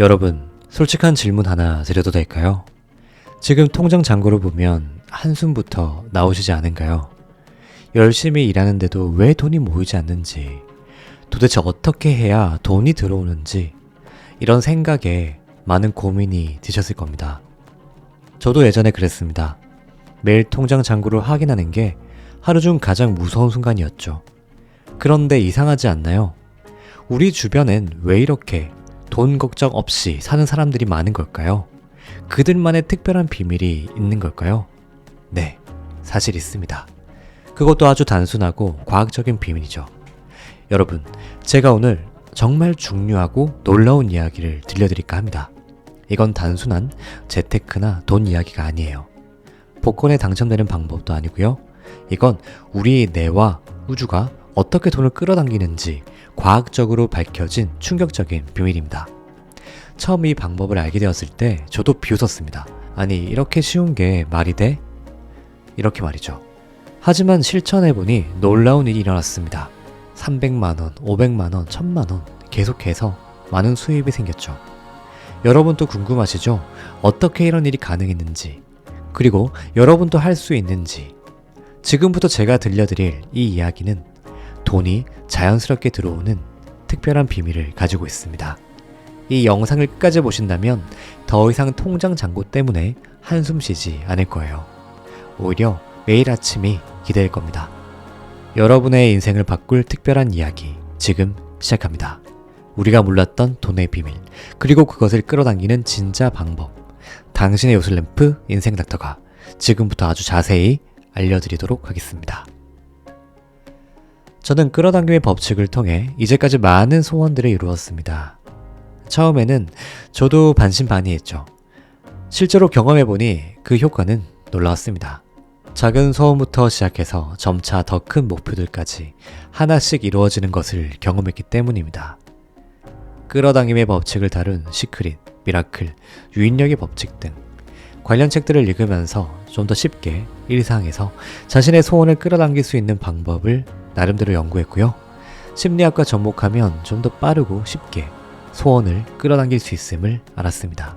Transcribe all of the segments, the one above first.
여러분, 솔직한 질문 하나 드려도 될까요? 지금 통장 잔고를 보면 한숨부터 나오시지 않은가요? 열심히 일하는데도 왜 돈이 모이지 않는지, 도대체 어떻게 해야 돈이 들어오는지, 이런 생각에 많은 고민이 드셨을 겁니다. 저도 예전에 그랬습니다. 매일 통장 잔고를 확인하는 게 하루 중 가장 무서운 순간이었죠. 그런데 이상하지 않나요? 우리 주변엔 왜 이렇게 돈 걱정 없이 사는 사람들이 많은 걸까요? 그들만의 특별한 비밀이 있는 걸까요? 네, 사실 있습니다. 그것도 아주 단순하고 과학적인 비밀이죠. 여러분, 제가 오늘 정말 중요하고 놀라운 이야기를 들려드릴까 합니다. 이건 단순한 재테크나 돈 이야기가 아니에요. 복권에 당첨되는 방법도 아니고요. 이건 우리의 뇌와 우주가 어떻게 돈을 끌어당기는지 과학적으로 밝혀진 충격적인 비밀입니다. 처음 이 방법을 알게 되었을 때 저도 비웃었습니다. 아니, 이렇게 쉬운 게 말이 돼? 이렇게 말이죠. 하지만 실천해보니 놀라운 일이 일어났습니다. 300만원, 500만원, 1000만원 계속해서 많은 수입이 생겼죠. 여러분도 궁금하시죠? 어떻게 이런 일이 가능했는지, 그리고 여러분도 할 수 있는지. 지금부터 제가 들려드릴 이 이야기는 돈이 자연스럽게 들어오는 특별한 비밀을 가지고 있습니다. 이 영상을 끝까지 보신다면 더 이상 통장 잔고 때문에 한숨 쉬지 않을 거예요. 오히려 매일 아침이 기대일 겁니다. 여러분의 인생을 바꿀 특별한 이야기, 지금 시작합니다. 우리가 몰랐던 돈의 비밀, 그리고 그것을 끌어당기는 진짜 방법. 당신의 요술램프 인생 닥터가 지금부터 아주 자세히 알려드리도록 하겠습니다. 저는 끌어당김의 법칙을 통해 이제까지 많은 소원들을 이루었습니다. 처음에는 저도 반신반의했죠. 실제로 경험해보니 그 효과는 놀라웠습니다. 작은 소원부터 시작해서 점차 더 큰 목표들까지 하나씩 이루어지는 것을 경험했기 때문입니다. 끌어당김의 법칙을 다룬 시크릿, 미라클, 유인력의 법칙 등 관련 책들을 읽으면서 좀 더 쉽게 일상에서 자신의 소원을 끌어당길 수 있는 방법을 나름대로 연구했고요. 심리학과 접목하면 좀 더 빠르고 쉽게 소원을 끌어당길 수 있음을 알았습니다.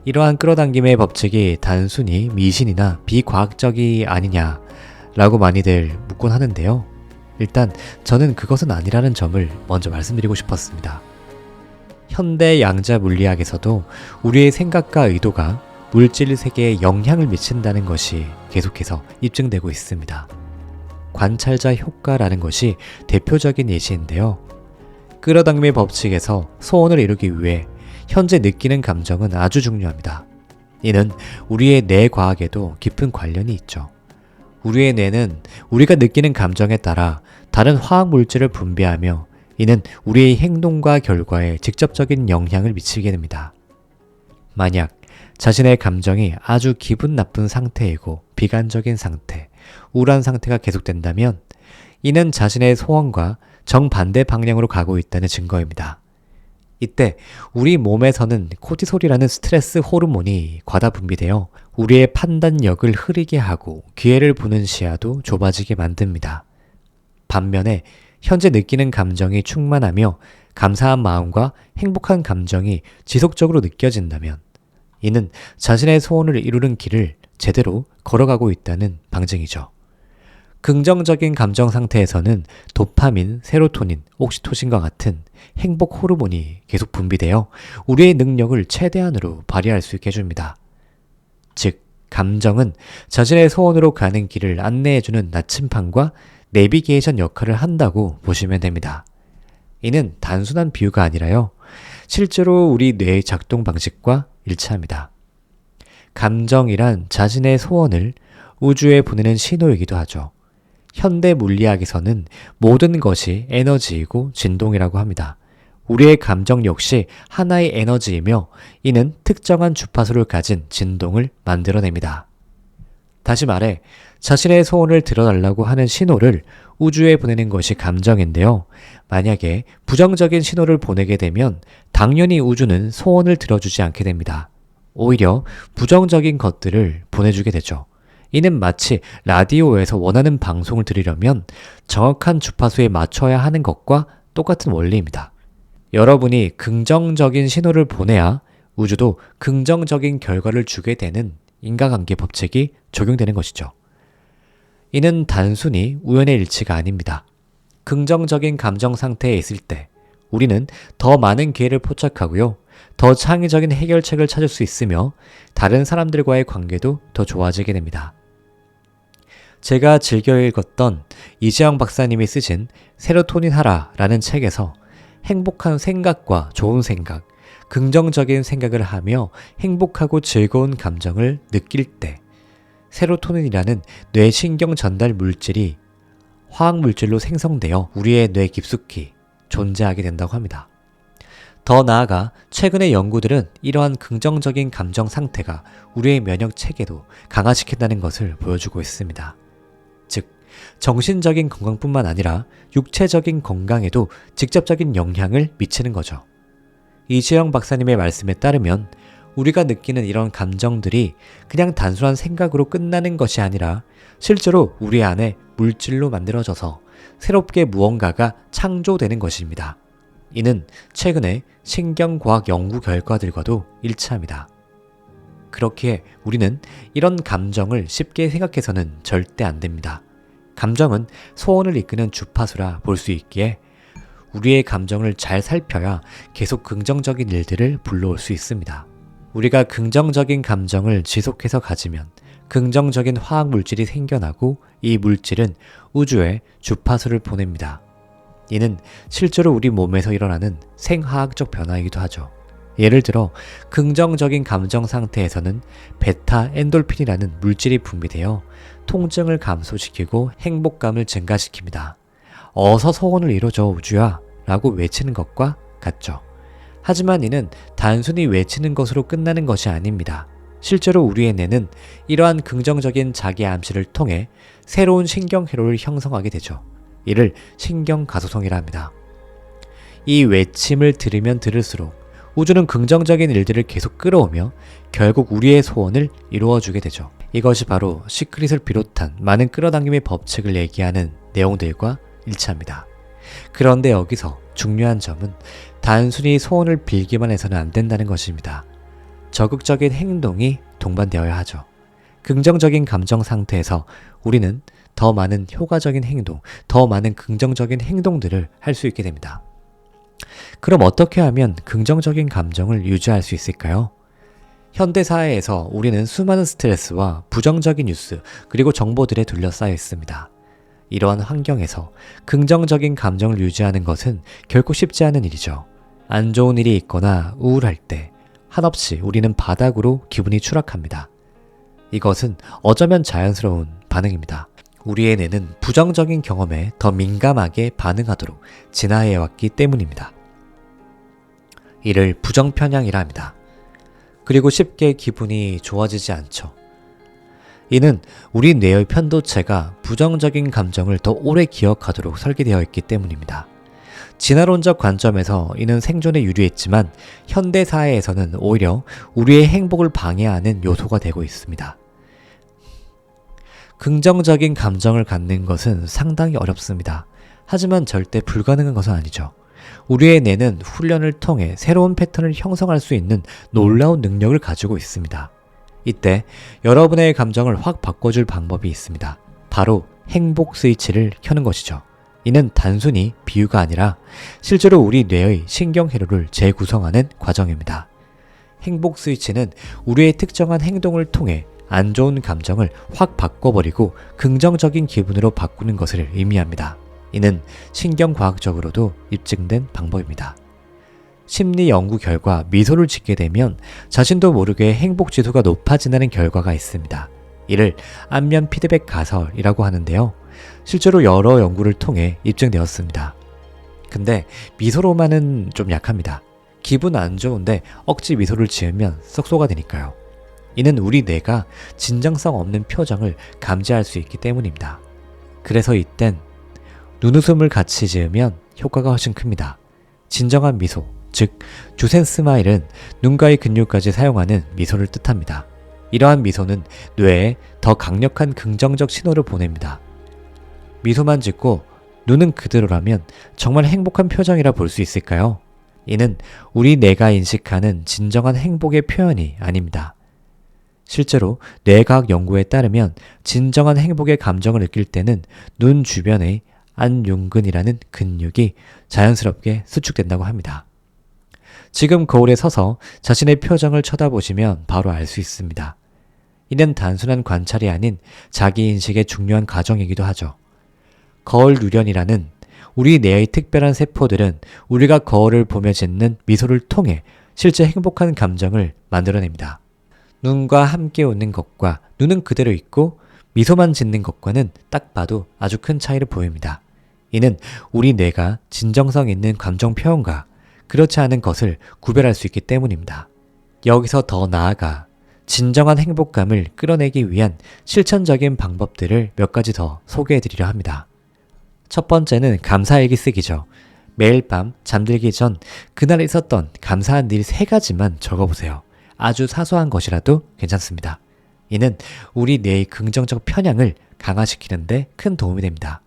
이러한 끌어당김의 법칙이 단순히 미신이나 비과학적이 아니냐라고 많이들 묻곤 하는데요. 일단 저는 그것은 아니라는 점을 먼저 말씀드리고 싶었습니다. 현대 양자 물리학에서도 우리의 생각과 의도가 물질 세계에 영향을 미친다는 것이 계속해서 입증되고 있습니다. 관찰자 효과라는 것이 대표적인 예시인데요. 끌어당김의 법칙에서 소원을 이루기 위해 현재 느끼는 감정은 아주 중요합니다. 이는 우리의 뇌과학에도 깊은 관련이 있죠. 우리의 뇌는 우리가 느끼는 감정에 따라 다른 화학 물질을 분비하며 이는 우리의 행동과 결과에 직접적인 영향을 미치게 됩니다. 만약 자신의 감정이 아주 기분 나쁜 상태이고 비관적인 상태, 우울한 상태가 계속된다면 이는 자신의 소원과 정반대 방향으로 가고 있다는 증거입니다. 이때 우리 몸에서는 코티솔이라는 스트레스 호르몬이 과다 분비되어 우리의 판단력을 흐리게 하고 기회를 보는 시야도 좁아지게 만듭니다. 반면에 현재 느끼는 감정이 충만하며 감사한 마음과 행복한 감정이 지속적으로 느껴진다면 이는 자신의 소원을 이루는 길을 제대로 걸어가고 있다는 방증이죠. 긍정적인 감정 상태에서는 도파민, 세로토닌, 옥시토신과 같은 행복 호르몬이 계속 분비되어 우리의 능력을 최대한으로 발휘할 수 있게 해줍니다. 즉, 감정은 자신의 소원으로 가는 길을 안내해주는 나침판과 내비게이션 역할을 한다고 보시면 됩니다. 이는 단순한 비유가 아니라요. 실제로 우리 뇌의 작동 방식과 일치합니다. 감정이란 자신의 소원을 우주에 보내는 신호이기도 하죠. 현대 물리학에서는 모든 것이 에너지이고 진동이라고 합니다. 우리의 감정 역시 하나의 에너지이며 이는 특정한 주파수를 가진 진동을 만들어냅니다. 다시 말해 자신의 소원을 들어달라고 하는 신호를 우주에 보내는 것이 감정인데요. 만약에 부정적인 신호를 보내게 되면 당연히 우주는 소원을 들어주지 않게 됩니다. 오히려 부정적인 것들을 보내주게 되죠. 이는 마치 라디오에서 원하는 방송을 들으려면 정확한 주파수에 맞춰야 하는 것과 똑같은 원리입니다. 여러분이 긍정적인 신호를 보내야 우주도 긍정적인 결과를 주게 되는 인과관계 법칙이 적용되는 것이죠. 이는 단순히 우연의 일치가 아닙니다. 긍정적인 감정 상태에 있을 때 우리는 더 많은 기회를 포착하고요. 더 창의적인 해결책을 찾을 수 있으며 다른 사람들과의 관계도 더 좋아지게 됩니다. 제가 즐겨 읽었던 이재영 박사님이 쓰신 세로토닌 하라라는 책에서 행복한 생각과 좋은 생각, 긍정적인 생각을 하며 행복하고 즐거운 감정을 느낄 때 세로토닌이라는 뇌 신경 전달 물질이 화학 물질로 생성되어 우리의 뇌 깊숙이 존재하게 된다고 합니다. 더 나아가 최근의 연구들은 이러한 긍정적인 감정 상태가 우리의 면역 체계도 강화시킨다는 것을 보여주고 있습니다. 즉, 정신적인 건강뿐만 아니라 육체적인 건강에도 직접적인 영향을 미치는 거죠. 이재영 박사님의 말씀에 따르면 우리가 느끼는 이런 감정들이 그냥 단순한 생각으로 끝나는 것이 아니라 실제로 우리 안에 물질로 만들어져서 새롭게 무언가가 창조되는 것입니다. 이는 최근의 신경과학 연구 결과들과도 일치합니다. 그렇기에 우리는 이런 감정을 쉽게 생각해서는 절대 안 됩니다. 감정은 소원을 이끄는 주파수라 볼 수 있기에 우리의 감정을 잘 살펴야 계속 긍정적인 일들을 불러올 수 있습니다. 우리가 긍정적인 감정을 지속해서 가지면 긍정적인 화학 물질이 생겨나고 이 물질은 우주에 주파수를 보냅니다. 이는 실제로 우리 몸에서 일어나는 생화학적 변화이기도 하죠. 예를 들어 긍정적인 감정 상태에서는 베타 엔돌핀이라는 물질이 분비되어 통증을 감소시키고 행복감을 증가시킵니다. 어서 소원을 이뤄줘 우주야 라고 외치는 것과 같죠. 하지만 이는 단순히 외치는 것으로 끝나는 것이 아닙니다. 실제로 우리의 뇌는 이러한 긍정적인 자기 암시를 통해 새로운 신경회로를 형성하게 되죠. 이를 신경가소성이라 합니다. 이 외침을 들으면 들을수록 우주는 긍정적인 일들을 계속 끌어오며 결국 우리의 소원을 이루어주게 되죠. 이것이 바로 시크릿을 비롯한 많은 끌어당김의 법칙을 얘기하는 내용들과 일치합니다. 그런데 여기서 중요한 점은 단순히 소원을 빌기만 해서는 안 된다는 것입니다. 적극적인 행동이 동반되어야 하죠. 긍정적인 감정 상태에서 우리는 더 많은 효과적인 행동, 더 많은 긍정적인 행동들을 할 수 있게 됩니다. 그럼 어떻게 하면 긍정적인 감정을 유지할 수 있을까요? 현대사회에서 우리는 수많은 스트레스와 부정적인 뉴스, 그리고 정보들에 둘러싸여 있습니다. 이러한 환경에서 긍정적인 감정을 유지하는 것은 결코 쉽지 않은 일이죠. 안 좋은 일이 있거나 우울할 때 한없이 우리는 바닥으로 기분이 추락합니다. 이것은 어쩌면 자연스러운 반응입니다. 우리의 뇌는 부정적인 경험에 더 민감하게 반응하도록 진화해 왔기 때문입니다. 이를 부정편향이라 합니다. 그리고 쉽게 기분이 좋아지지 않죠. 이는 우리 뇌의 편도체가 부정적인 감정을 더 오래 기억하도록 설계되어 있기 때문입니다. 진화론적 관점에서 이는 생존에 유리했지만 현대사회에서는 오히려 우리의 행복을 방해하는 요소가 되고 있습니다. 긍정적인 감정을 갖는 것은 상당히 어렵습니다. 하지만 절대 불가능한 것은 아니죠. 우리의 뇌는 훈련을 통해 새로운 패턴을 형성할 수 있는 놀라운 능력을 가지고 있습니다. 이때 여러분의 감정을 확 바꿔줄 방법이 있습니다. 바로 행복 스위치를 켜는 것이죠. 이는 단순히 비유가 아니라 실제로 우리 뇌의 신경회로를 재구성하는 과정입니다. 행복 스위치는 우리의 특정한 행동을 통해 안 좋은 감정을 확 바꿔버리고 긍정적인 기분으로 바꾸는 것을 의미합니다. 이는 신경과학적으로도 입증된 방법입니다. 심리 연구 결과 미소를 짓게 되면 자신도 모르게 행복 지수가 높아진다는 결과가 있습니다. 이를 안면 피드백 가설이라고 하는데요. 실제로 여러 연구를 통해 입증되었습니다. 근데 미소로만은 좀 약합니다. 기분 안 좋은데 억지 미소를 지으면 썩소가 되니까요. 이는 우리 뇌가 진정성 없는 표정을 감지할 수 있기 때문입니다. 그래서 이땐 눈웃음을 같이 지으면 효과가 훨씬 큽니다. 진정한 미소, 즉 주센 스마일은 눈가의 근육까지 사용하는 미소를 뜻합니다. 이러한 미소는 뇌에 더 강력한 긍정적 신호를 보냅니다. 미소만 짓고 눈은 그대로라면 정말 행복한 표정이라 볼 수 있을까요? 이는 우리 뇌가 인식하는 진정한 행복의 표현이 아닙니다. 실제로 뇌과학 연구에 따르면 진정한 행복의 감정을 느낄 때는 눈 주변의 안윤근이라는 근육이 자연스럽게 수축된다고 합니다. 지금 거울에 서서 자신의 표정을 쳐다보시면 바로 알 수 있습니다. 이는 단순한 관찰이 아닌 자기인식의 중요한 과정이기도 하죠. 거울 누련이라는 우리 뇌의 특별한 세포들은 우리가 거울을 보며 짓는 미소를 통해 실제 행복한 감정을 만들어냅니다. 눈과 함께 웃는 것과 눈은 그대로 있고 미소만 짓는 것과는 딱 봐도 아주 큰 차이를 보입니다. 이는 우리 뇌가 진정성 있는 감정 표현과 그렇지 않은 것을 구별할 수 있기 때문입니다. 여기서 더 나아가 진정한 행복감을 끌어내기 위한 실천적인 방법들을 몇 가지 더 소개해 드리려 합니다. 첫 번째는 감사일기 쓰기죠. 매일 밤 잠들기 전 그날 있었던 감사한 일 3가지만 적어보세요. 아주 사소한 것이라도 괜찮습니다. 이는 우리 뇌의 긍정적 편향을 강화시키는데 큰 도움이 됩니다.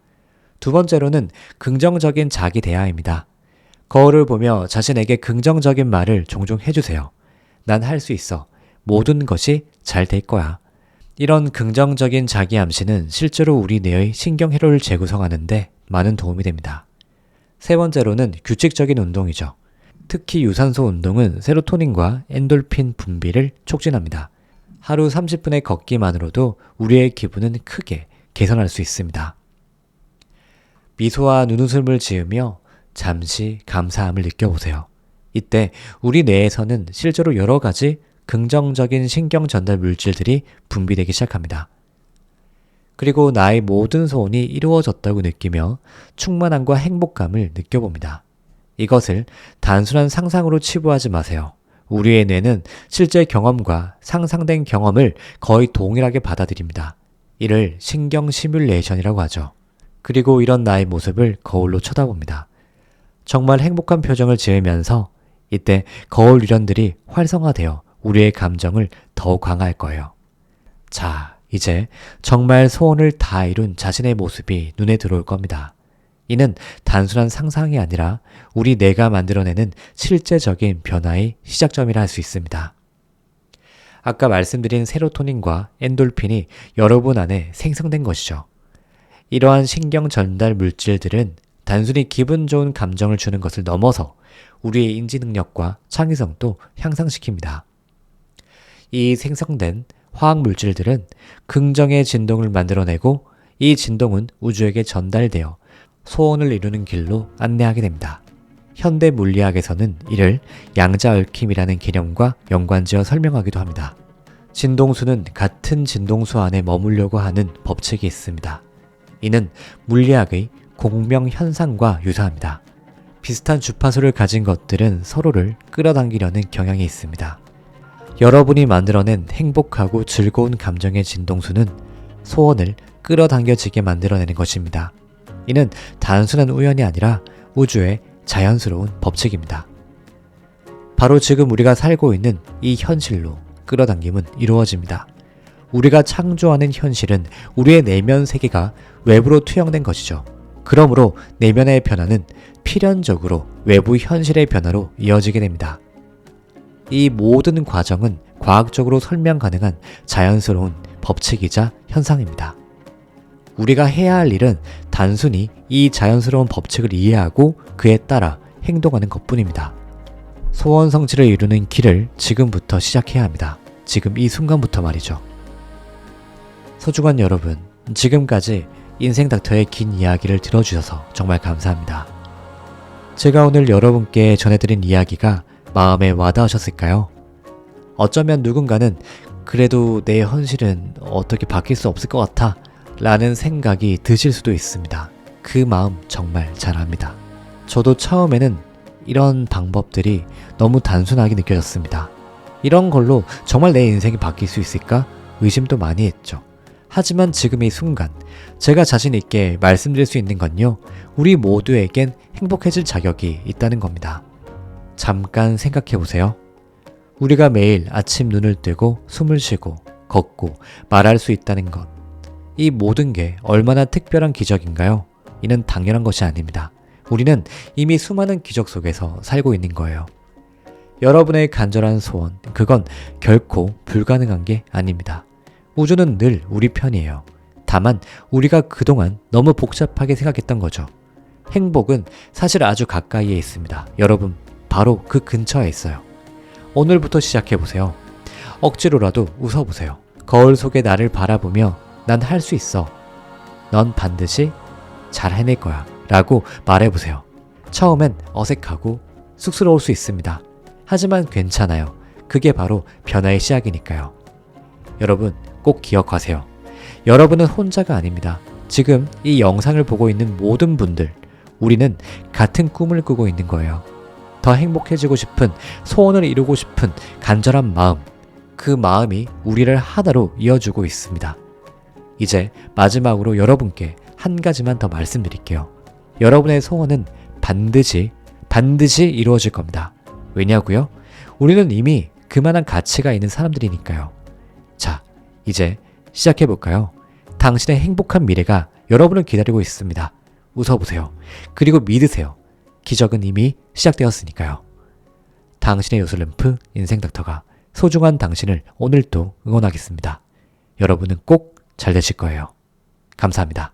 두 번째로는 긍정적인 자기 대화입니다. 거울을 보며 자신에게 긍정적인 말을 종종 해주세요. 난 할 수 있어. 모든 것이 잘 될 거야. 이런 긍정적인 자기 암시는 실제로 우리 뇌의 신경회로를 재구성하는데 많은 도움이 됩니다. 세 번째로는 규칙적인 운동이죠. 특히 유산소 운동은 세로토닌과 엔돌핀 분비를 촉진합니다. 하루 30분의 걷기만으로도 우리의 기분은 크게 개선할 수 있습니다. 미소와 눈웃음을 지으며 잠시 감사함을 느껴보세요. 이때 우리 뇌에서는 실제로 여러 가지 긍정적인 신경 전달 물질들이 분비되기 시작합니다. 그리고 나의 모든 소원이 이루어졌다고 느끼며 충만함과 행복감을 느껴봅니다. 이것을 단순한 상상으로 치부하지 마세요. 우리의 뇌는 실제 경험과 상상된 경험을 거의 동일하게 받아들입니다. 이를 신경 시뮬레이션이라고 하죠. 그리고 이런 나의 모습을 거울로 쳐다봅니다. 정말 행복한 표정을 지으면서 이때 거울 유련들이 활성화되어 우리의 감정을 더욱 강화할 거예요. 자, 이제 정말 소원을 다 이룬 자신의 모습이 눈에 들어올 겁니다. 이는 단순한 상상이 아니라 우리 뇌가 만들어내는 실제적인 변화의 시작점이라 할 수 있습니다. 아까 말씀드린 세로토닌과 엔돌핀이 여러분 안에 생성된 것이죠. 이러한 신경 전달 물질들은 단순히 기분 좋은 감정을 주는 것을 넘어서 우리의 인지 능력과 창의성도 향상시킵니다. 이 생성된 화학 물질들은 긍정의 진동을 만들어내고 이 진동은 우주에게 전달되어 소원을 이루는 길로 안내하게 됩니다. 현대 물리학에서는 이를 양자얽힘이라는 개념과 연관지어 설명하기도 합니다. 진동수는 같은 진동수 안에 머물려고 하는 법칙이 있습니다. 이는 물리학의 공명 현상과 유사합니다. 비슷한 주파수를 가진 것들은 서로를 끌어당기려는 경향이 있습니다. 여러분이 만들어낸 행복하고 즐거운 감정의 진동수는 소원을 끌어당겨지게 만들어내는 것입니다. 이는 단순한 우연이 아니라 우주의 자연스러운 법칙입니다. 바로 지금 우리가 살고 있는 이 현실로 끌어당김은 이루어집니다. 우리가 창조하는 현실은 우리의 내면 세계가 외부로 투영된 것이죠. 그러므로 내면의 변화는 필연적으로 외부 현실의 변화로 이어지게 됩니다. 이 모든 과정은 과학적으로 설명 가능한 자연스러운 법칙이자 현상입니다. 우리가 해야 할 일은 단순히 이 자연스러운 법칙을 이해하고 그에 따라 행동하는 것뿐입니다. 소원 성취를 이루는 길을 지금부터 시작해야 합니다. 지금 이 순간부터 말이죠. 소중한 여러분, 지금까지 인생닥터의 긴 이야기를 들어주셔서 정말 감사합니다. 제가 오늘 여러분께 전해드린 이야기가 마음에 와닿으셨을까요? 어쩌면 누군가는 그래도 내 현실은 어떻게 바뀔 수 없을 것 같아 라는 생각이 드실 수도 있습니다. 그 마음 정말 잘 압니다. 저도 처음에는 이런 방법들이 너무 단순하게 느껴졌습니다. 이런 걸로 정말 내 인생이 바뀔 수 있을까? 의심도 많이 했죠. 하지만 지금 이 순간 제가 자신 있게 말씀드릴 수 있는 건요, 우리 모두에겐 행복해질 자격이 있다는 겁니다. 잠깐 생각해 보세요. 우리가 매일 아침 눈을 뜨고 숨을 쉬고 걷고 말할 수 있다는 것, 이 모든 게 얼마나 특별한 기적인가요? 이는 당연한 것이 아닙니다. 우리는 이미 수많은 기적 속에서 살고 있는 거예요. 여러분의 간절한 소원, 그건 결코 불가능한 게 아닙니다. 우주는 늘 우리 편이에요. 다만 우리가 그동안 너무 복잡하게 생각했던 거죠. 행복은 사실 아주 가까이에 있습니다. 여러분, 바로 그 근처에 있어요. 오늘부터 시작해보세요. 억지로라도 웃어보세요. 거울 속에 나를 바라보며 난 할 수 있어. 넌 반드시 잘 해낼 거야. 라고 말해보세요. 처음엔 어색하고 쑥스러울 수 있습니다. 하지만 괜찮아요. 그게 바로 변화의 시작이니까요. 여러분, 꼭 기억하세요. 여러분은 혼자가 아닙니다. 지금 이 영상을 보고 있는 모든 분들, 우리는 같은 꿈을 꾸고 있는 거예요. 더 행복해지고 싶은, 소원을 이루고 싶은 간절한 마음, 그 마음이 우리를 하나로 이어주고 있습니다. 이제 마지막으로 여러분께 한 가지만 더 말씀드릴게요. 여러분의 소원은 반드시 이루어질 겁니다. 왜냐고요? 우리는 이미 그만한 가치가 있는 사람들이니까요. 자, 이제 시작해볼까요? 당신의 행복한 미래가 여러분을 기다리고 있습니다. 웃어보세요. 그리고 믿으세요. 기적은 이미 시작되었으니까요. 당신의 요술램프 인생닥터가 소중한 당신을 오늘도 응원하겠습니다. 여러분은 꼭 잘 되실 거예요. 감사합니다.